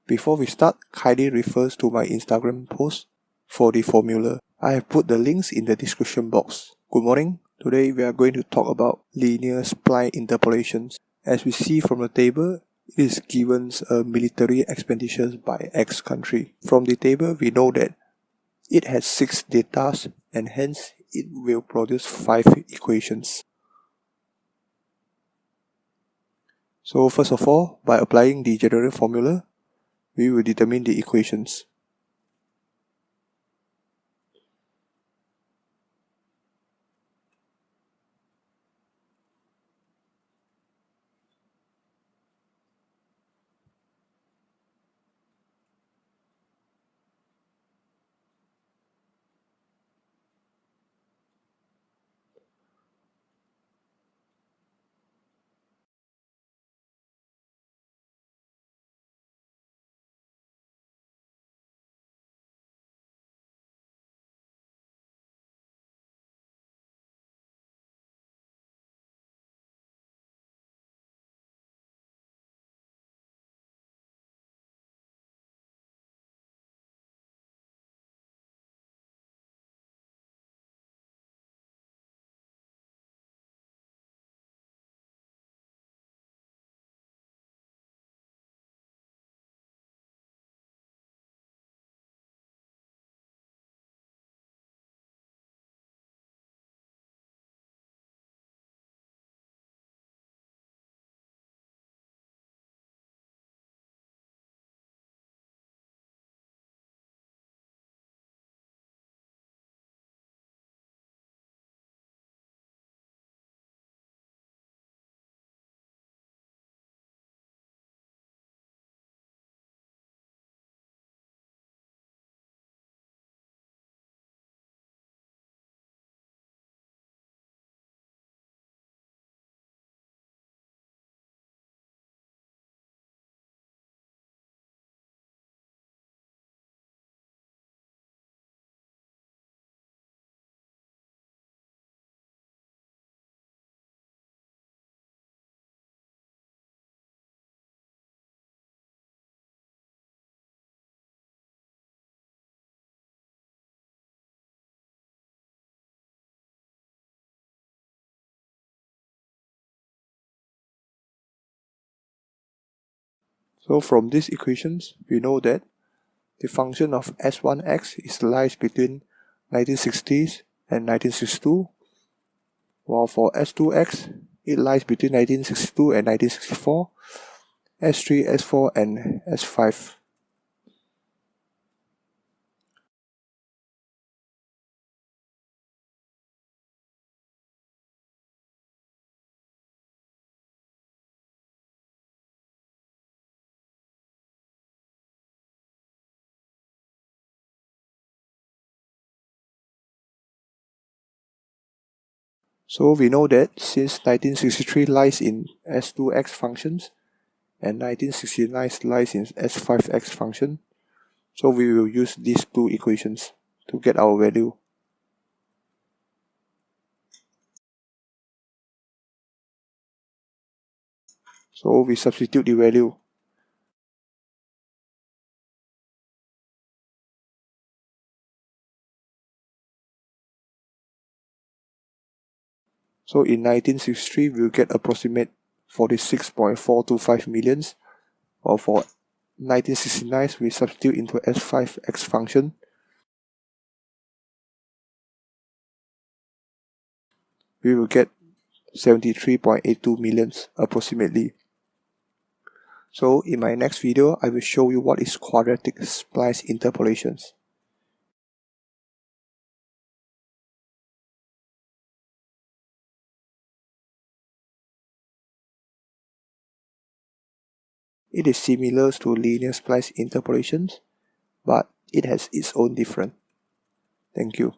Before we start, kindly refer to my Instagram post for the formula. I have put the links in the description box. Good morning. Today we are going to talk about linear spline interpolations. As we see from the table, it is given a military expenditure by X country. From the table, we know that it has 6 data and hence it will produce 5 equations. So first of all, by applying the general formula, we will determine the equations. So from these equations, we know that the function of S1x lies between 1960s and 1962, while for S2x, it lies between 1962 and 1964, S3, S4, and S5. So we know that since 1963 lies in S2x functions and 1969 lies in S5x function, so we will use these two equations to get our value. So we substitute the value. So in 1963, we'll get approximate 46.425 millions, or for 1969, we substitute into S5x function. We will get 73.82 millions approximately. So in my next video, I will show you what is quadratic spline interpolations. It is similar to linear spline interpolations, but it has its own difference. Thank you.